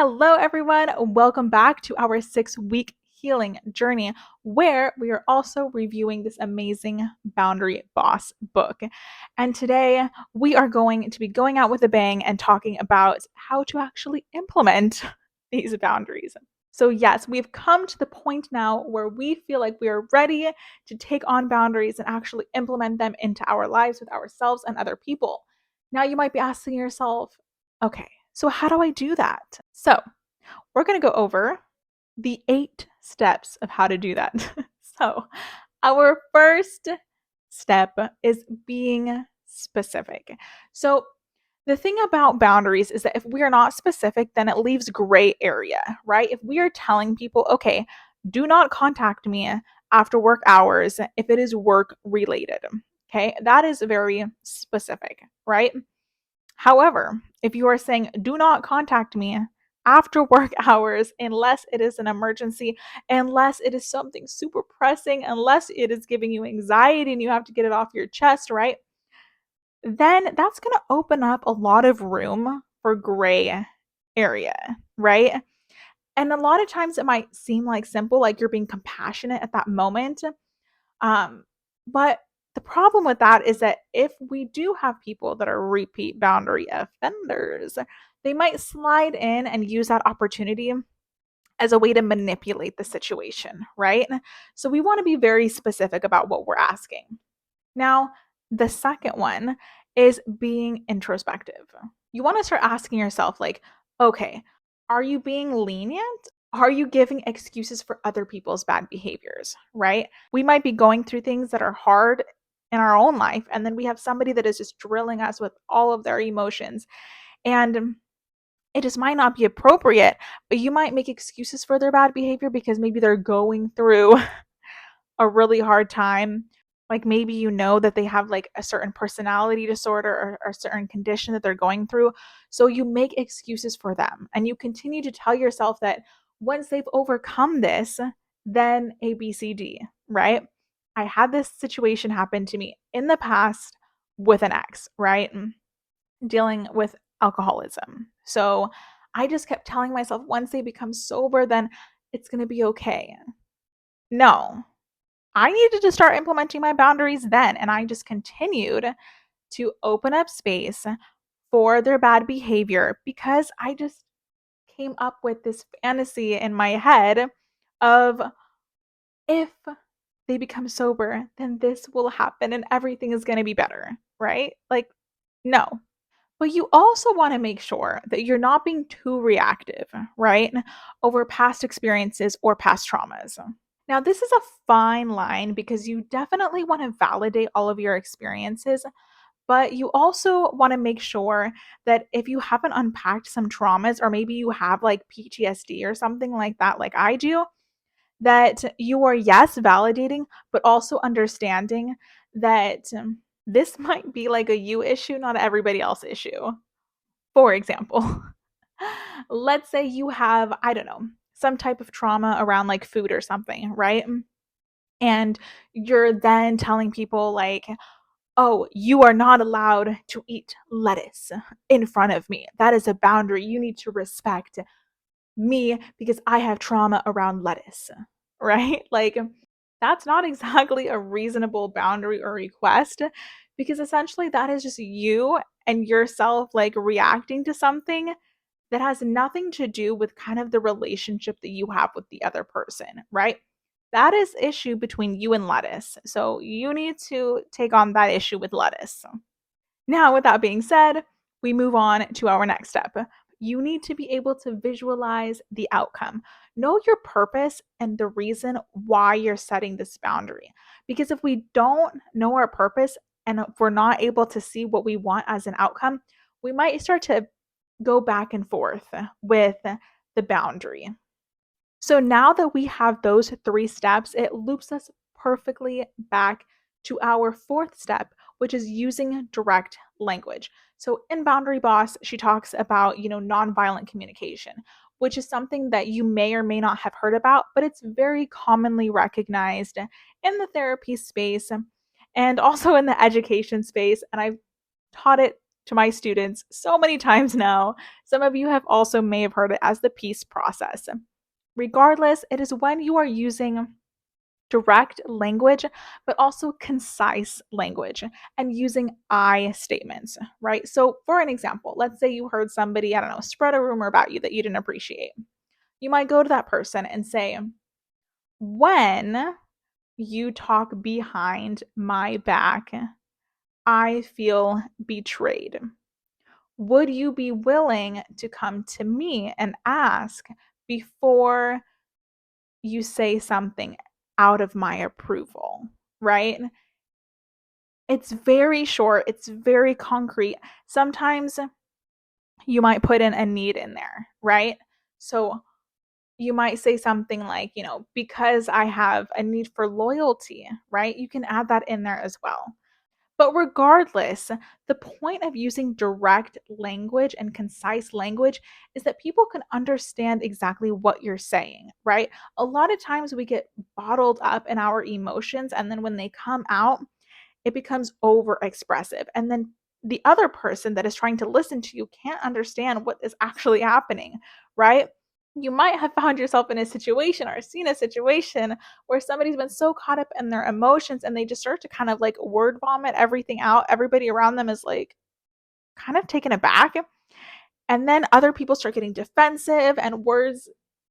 Hello, everyone. Welcome back to our 6-week healing journey, where we are also reviewing this amazing Boundary Boss book. And today we are going to be going out with a bang and talking about how to actually implement these boundaries. So, yes, we've come to the point now where we feel like we are ready to take on boundaries and actually implement them into our lives with ourselves and other people. Now, you might be asking yourself, okay, so how do I do that? So, we're going to go over the 8 steps of how to do that. So, our first step is being specific. So, the thing about boundaries is that if we are not specific, then it leaves gray area, right? If we are telling people, okay, do not contact me after work hours if it is work related, okay, that is very specific, right? However, if you are saying, do not contact me after work hours unless it is an emergency, unless it is something super pressing, unless it is giving you anxiety and you have to get it off your chest, right? Then that's going to open up a lot of room for gray area, right? And a lot of times it might seem like simple, like you're being compassionate at that moment. Um, but the problem with that is that if we do have people that are repeat boundary offenders, they might slide in and use that opportunity as a way to manipulate the situation, right? So we want to be very specific about what we're asking. Now, the second one is being introspective. You want to start asking yourself, like, okay, are you being lenient? Are you giving excuses for other people's bad behaviors, right? We might be going through things that are hard in our own life, and then we have somebody that is just drilling us with all of their emotions. And it just might not be appropriate, but you might make excuses for their bad behavior because maybe they're going through a really hard time. Like maybe you know that they have like a certain personality disorder or a certain condition that they're going through. So you make excuses for them and you continue to tell yourself that once they've overcome this, then A, B, C, D, right? I had this situation happen to me in the past with an ex, right? Dealing with alcoholism. So I just kept telling myself once they become sober, then it's going to be okay. No, I needed to start implementing my boundaries then. And I just continued to open up space for their bad behavior because I just came up with this fantasy in my head of if they become sober, then this will happen and everything is going to be better, right? Like, no. But you also want to make sure that you're not being too reactive, right? Over past experiences or past traumas. Now, this is a fine line because you definitely want to validate all of your experiences, but you also want to make sure that if you haven't unpacked some traumas, or maybe you have like PTSD or something like that, like I do, that you are, yes, validating, but also understanding that this might be like a you issue, not everybody else issue. For example, let's say you have, I don't know, some type of trauma around like food or something, right? And you're then telling people like, oh, you are not allowed to eat lettuce in front of me. That is a boundary. You need to respect me because I have trauma around lettuce, right? Like, that's not exactly a reasonable boundary or request because essentially that is just you and yourself like reacting to something that has nothing to do with kind of the relationship that you have with the other person, right? That is issue between you and lettuce. So you need to take on that issue with lettuce. Now, with that being said, we move on to our next step. You need to be able to visualize the outcome. Know your purpose and the reason why you're setting this boundary. Because if we don't know our purpose and if we're not able to see what we want as an outcome, we might start to go back and forth with the boundary. So now that we have those 3 steps, it loops us perfectly back to our 4th step, which is using direct language. So in Boundary Boss, she talks about, nonviolent communication, which is something that you may or may not have heard about, but it's very commonly recognized in the therapy space and also in the education space. And I've taught it to my students so many times now. Some of you have also may have heard it as the peace process. Regardless, it is when you are using direct language, but also concise language and using I statements, right? So, for an example, let's say you heard somebody, I don't know, spread a rumor about you that you didn't appreciate. You might go to that person and say, when you talk behind my back, I feel betrayed. Would you be willing to come to me and ask before you say something out of my approval, right? It's very short, it's very concrete. Sometimes you might put in a need in there, right? So you might say something like, because I have a need for loyalty, right? You can add that in there as well. But regardless, the point of using direct language and concise language is that people can understand exactly what you're saying, right? A lot of times we get bottled up in our emotions, and then when they come out, it becomes over expressive. And then the other person that is trying to listen to you can't understand what is actually happening, right? You might have found yourself in a situation or seen a situation where somebody's been so caught up in their emotions and they just start to kind of like word vomit everything out. Everybody around them is like kind of taken aback. And then other people start getting defensive and words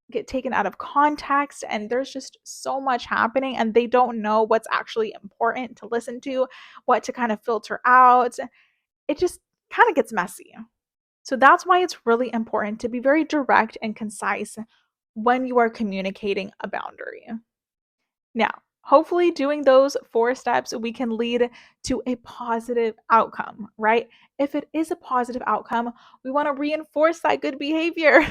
get taken out of context. And there's just so much happening and they don't know what's actually important to listen to, what to kind of filter out. It just kind of gets messy. So that's why it's really important to be very direct and concise when you are communicating a boundary. Now, hopefully, doing those 4 steps, we can lead to a positive outcome, right? If it is a positive outcome, we want to reinforce that good behavior,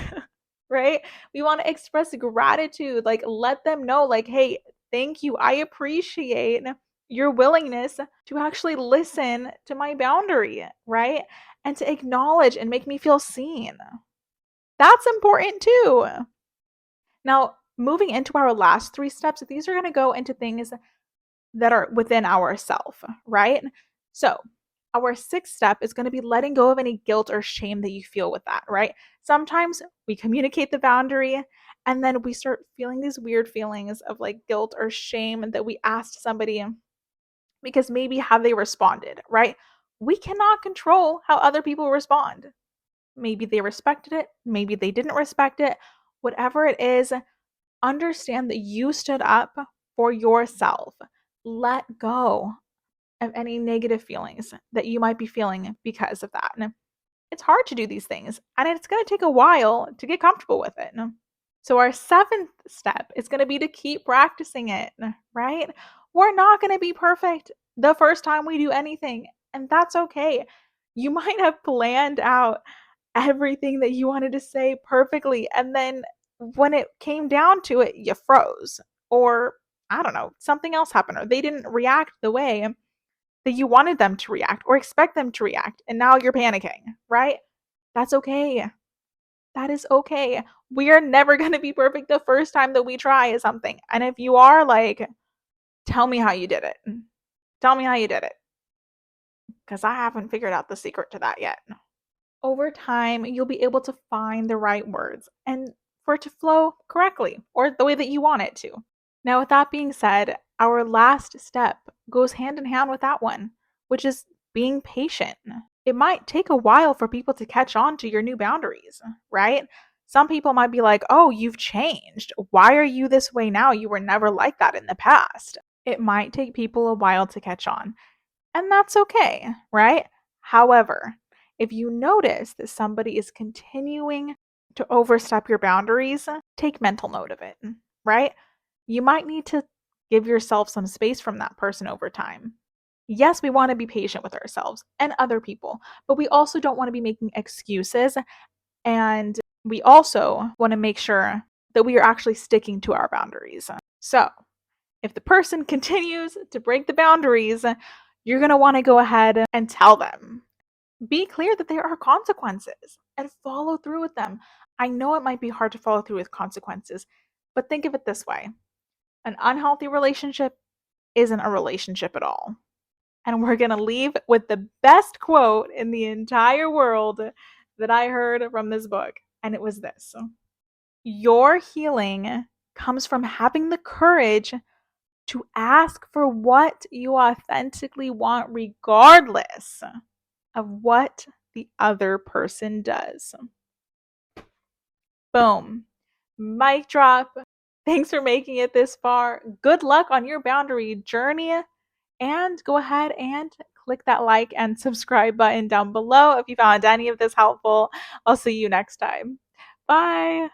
right? We want to express gratitude, like let them know, like, hey, thank you. I appreciate your willingness to actually listen to my boundary, right? And to acknowledge and make me feel seen. That's important too. Now, moving into our last 3 steps, these are going to go into things that are within ourself, right? So, our 6th step is going to be letting go of any guilt or shame that you feel with that, right? Sometimes we communicate the boundary and then we start feeling these weird feelings of like guilt or shame that we asked somebody because maybe how they responded, right? We cannot control how other people respond. Maybe they respected it, maybe they didn't respect it. Whatever it is, understand that you stood up for yourself. Let go of any negative feelings that you might be feeling because of that. And it's hard to do these things, and it's going to take a while to get comfortable with it. So, our 7th step is going to be to keep practicing it, right? We're not going to be perfect the first time we do anything, and that's okay. You might have planned out everything that you wanted to say perfectly, and then when it came down to it, you froze, or I don't know, something else happened, or they didn't react the way that you wanted them to react or expect them to react, and now you're panicking, right? That's okay. That is okay. We are never going to be perfect the first time that we try something. And if you are, like, tell me how you did it. Tell me how you did it. Because I haven't figured out the secret to that yet. Over time, you'll be able to find the right words and for it to flow correctly or the way that you want it to. Now, with that being said, our last step goes hand in hand with that one, which is being patient. It might take a while for people to catch on to your new boundaries, right? Some people might be like, oh, you've changed. Why are you this way now? You were never like that in the past. It might take people a while to catch on, and that's okay, right? However, if you notice that somebody is continuing to overstep your boundaries, take mental note of it, right? You might need to give yourself some space from that person over time. Yes, we want to be patient with ourselves and other people, but we also don't want to be making excuses. And we also want to make sure that we are actually sticking to our boundaries. So, if the person continues to break the boundaries, you're going to want to go ahead and tell them. Be clear that there are consequences and follow through with them. I know it might be hard to follow through with consequences, but think of it this way: an unhealthy relationship isn't a relationship at all. And we're going to leave with the best quote in the entire world that I heard from this book. And it was this: your healing comes from having the courage to ask for what you authentically want, regardless of what the other person does. Boom. Mic drop. Thanks for making it this far. Good luck on your boundary journey. And go ahead and click that like and subscribe button down below if you found any of this helpful. I'll see you next time. Bye.